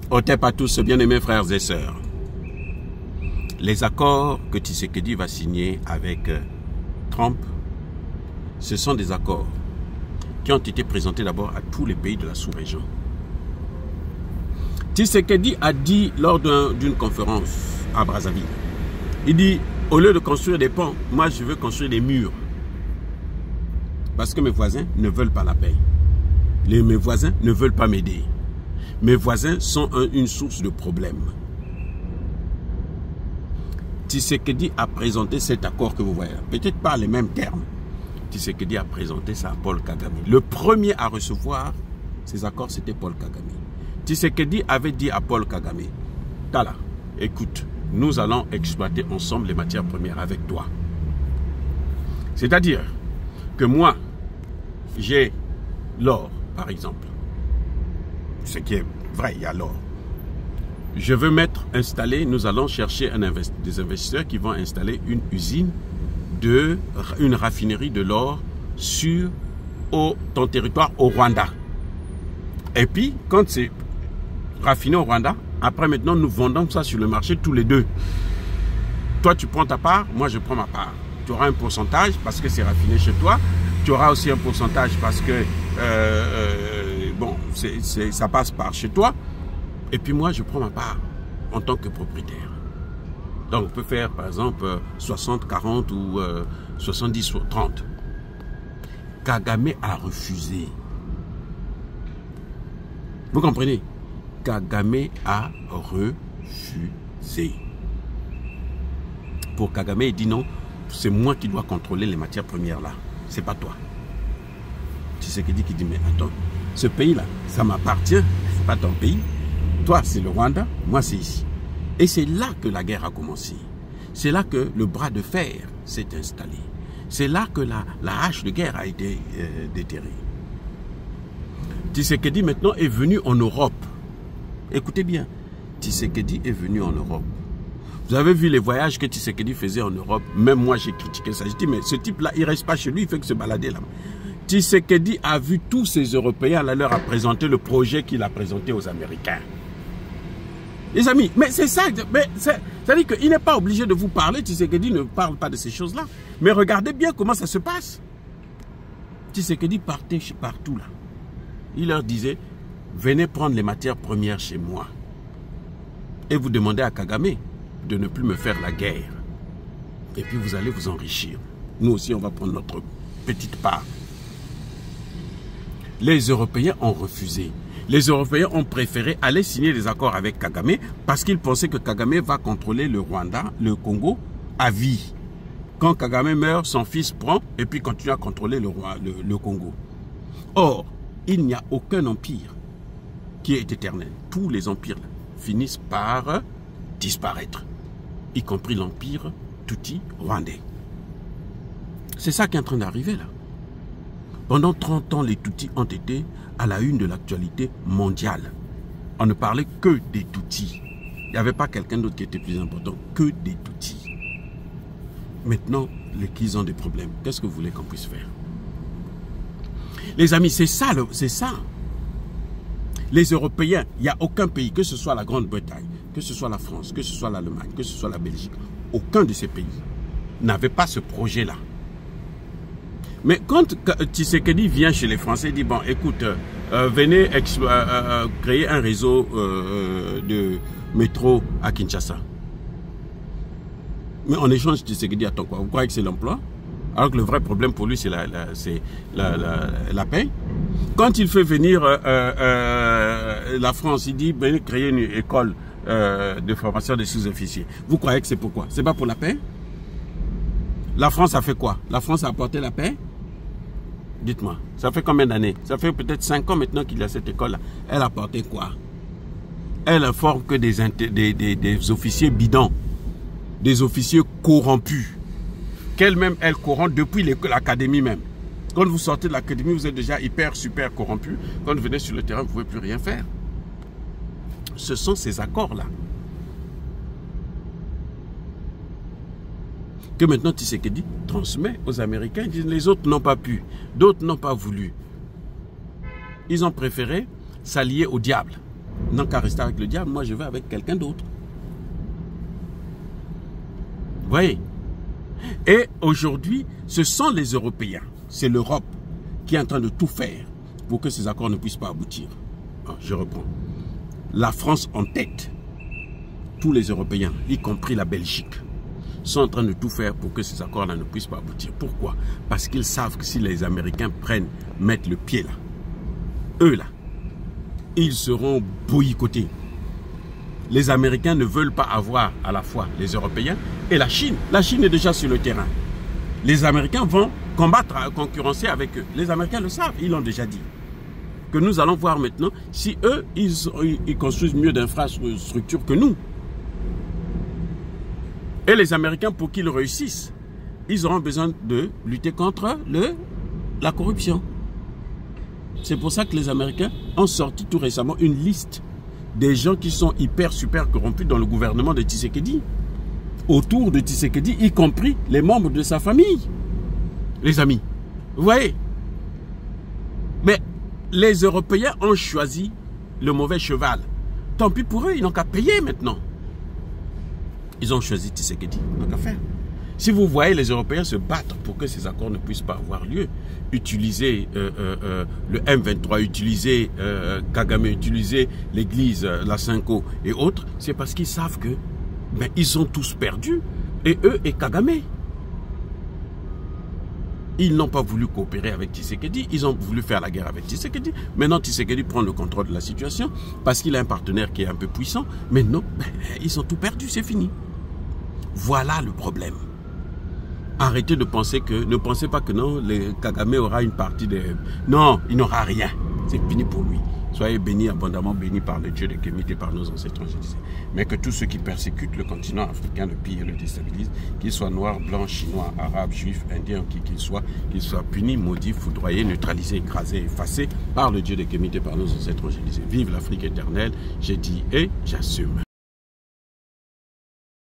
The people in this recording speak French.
Otep à tous, bien-aimés frères et sœurs. Les accords que Tshisekedi va signer avec Trump, ce sont des accords qui ont été présentés d'abord à tous les pays de la sous-région. Tshisekedi a dit lors d'une conférence à Brazzaville, il dit, au lieu de construire des ponts, moi je veux construire des murs. Parce que mes voisins ne veulent pas la paix. Mes voisins ne veulent pas m'aider. Mes voisins sont une source de problèmes. Tshisekedi a présenté cet accord que vous voyez, peut-être pas les mêmes termes. Tshisekedi a présenté ça à Paul Kagame. Le premier à recevoir ces accords, c'était Paul Kagame. Tshisekedi avait dit à Paul Kagame, Tala, écoute, nous allons exploiter ensemble les matières premières avec toi. C'est-à-dire que moi, j'ai l'or, par exemple. Ce qui est vrai, il y a l'or. Je veux installer, nous allons chercher des investisseurs qui vont installer une usine, une raffinerie de l'or sur ton territoire au Rwanda. Et puis, quand c'est raffiné au Rwanda, après maintenant, nous vendons ça sur le marché tous les deux. Toi, tu prends ta part, moi, je prends ma part. Tu auras un pourcentage parce que c'est raffiné chez toi. Tu auras aussi un pourcentage parce que bon, ça passe par chez toi. Et puis moi, je prends ma part en tant que propriétaire. Donc, on peut faire, par exemple, 60, 40 ou 70 ou 30. Kagame a refusé. Vous comprenez? Kagame a refusé. Pour Kagame, il dit non, c'est moi qui dois contrôler les matières premières là. C'est pas toi. Tshisekedi qui dit, mais attends, ce pays-là, ça m'appartient, c'est pas ton pays. Toi, c'est le Rwanda, moi, c'est ici. Et c'est là que la guerre a commencé. C'est là que le bras de fer s'est installé. C'est là que la hache de guerre a été déterrée. Tshisekedi maintenant est venu en Europe. Écoutez bien, Tshisekedi est venu en Europe. Vous avez vu les voyages que Tshisekedi faisait en Europe. Même moi, j'ai critiqué ça. Je dis, mais ce type-là, il ne reste pas chez lui, il fait que se balader là. Tshisekedi a vu tous ces Européens, là, leur a présenté le projet qu'il a présenté aux Américains. Les amis, mais c'est ça. C'est-à-dire qu'il n'est pas obligé de vous parler. Tshisekedi ne parle pas de ces choses-là. Mais regardez bien comment ça se passe. Tshisekedi partait partout là. Il leur disait, venez prendre les matières premières chez moi. Et vous demandez à Kagame de ne plus me faire la guerre. Et puis vous allez vous enrichir. Nous aussi, on va prendre notre petite part. Les Européens ont refusé. Les Européens ont préféré aller signer des accords avec Kagame parce qu'ils pensaient que Kagame va contrôler le Rwanda, le Congo, à vie. Quand Kagame meurt, son fils prend et puis continue à contrôler le Congo. Or, il n'y a aucun empire qui est éternel. Tous les empires finissent par disparaître, y compris l'empire Tutsi rwandais. C'est ça qui est en train d'arriver là. Pendant 30 ans, les Tutsis ont été à la une de l'actualité mondiale. On ne parlait que des Tutsis. Il n'y avait pas quelqu'un d'autre qui était plus important que des Tutsis. Maintenant, qu'ils ont des problèmes. Qu'est-ce que vous voulez qu'on puisse faire? Les amis, c'est ça, c'est ça. Les Européens, il n'y a aucun pays, que ce soit la Grande-Bretagne, que ce soit la France, que ce soit l'Allemagne, que ce soit la Belgique, aucun de ces pays n'avait pas ce projet-là. Mais quand Tshisekedi vient chez les Français, il dit, bon, écoute, venez créer un réseau de métro à Kinshasa. Mais en échange, Tshisekedi attend quoi? Vous croyez que c'est l'emploi? Alors que le vrai problème pour lui, c'est la paix. Quand il fait venir la France, il dit, venez créer une école de formation des sous-officiers. Vous croyez que c'est pourquoi? C'est pas pour la paix? La France a fait quoi? La France a apporté la paix? Dites-moi, ça fait combien d'années? Ça fait peut-être 5 ans maintenant qu'il y a cette école-là. Elle a apporté quoi? Elle informe que des officiers bidons, des officiers corrompus, qu'elle-même, elle corrompt depuis l'académie même. Quand vous sortez de l'académie, vous êtes déjà super corrompu. Quand vous venez sur le terrain, vous ne pouvez plus rien faire. Ce sont ces accords-là que maintenant Tshisekedi transmet aux Américains. Ils disent, les autres n'ont pas pu, d'autres n'ont pas voulu. Ils ont préféré s'allier au diable. n'a qu'à rester avec le diable, moi je vais avec quelqu'un d'autre. Vous voyez? Et aujourd'hui, ce sont les Européens, c'est l'Europe qui est en train de tout faire pour que ces accords ne puissent pas aboutir. Alors, je reprends. La France en tête, tous les Européens, y compris la Belgique, sont en train de tout faire pour que ces accords-là ne puissent pas aboutir. Pourquoi? Parce qu'ils savent que si les Américains mettent le pied là, eux là, ils seront boycottés. Les Américains ne veulent pas avoir à la fois les Européens et la Chine. La Chine est déjà sur le terrain. Les Américains vont combattre, concurrencer avec eux. Les Américains le savent, ils l'ont déjà dit. Que nous allons voir maintenant si eux, ils construisent mieux d'infrastructures que nous. Et les Américains, pour qu'ils réussissent, ils auront besoin de lutter contre la corruption. C'est pour ça que les Américains ont sorti tout récemment une liste des gens qui sont super corrompus dans le gouvernement de Tshisekedi. Autour de Tshisekedi, y compris les membres de sa famille. Les amis, vous voyez? Mais les Européens ont choisi le mauvais cheval. Tant pis pour eux, ils n'ont qu'à payer maintenant. Ils ont choisi Tshisekedi, ils n'ont qu'à faire. Si vous voyez les Européens se battre pour que ces accords ne puissent pas avoir lieu, utiliser le M23, utiliser Kagame, utiliser l'église, la Cinco et autres, c'est parce qu'ils savent que ils sont tous perdus, et eux et Kagame. Ils n'ont pas voulu coopérer avec Tshisekedi, ils ont voulu faire la guerre avec Tshisekedi. Maintenant, Tshisekedi prend le contrôle de la situation parce qu'il a un partenaire qui est un peu puissant. Mais non, ils ont tout perdu, c'est fini. Voilà le problème. Arrêtez de penser que, ne pensez pas que non, Kagame aura une partie de... Non, il n'aura rien. C'est fini pour lui. Soyez bénis, abondamment bénis par le Dieu de Kémite et par nos ancêtres, je disais. Mais que tous ceux qui persécutent le continent africain, le pillent et le déstabilisent, qu'ils soient noirs, blancs, chinois, arabes, juifs, indiens, qui qu'ils soient punis, maudits, foudroyés, neutralisés, écrasés, effacés par le Dieu de Kémite et par nos ancêtres, je disais. Vive l'Afrique éternelle, j'ai dit et j'assume.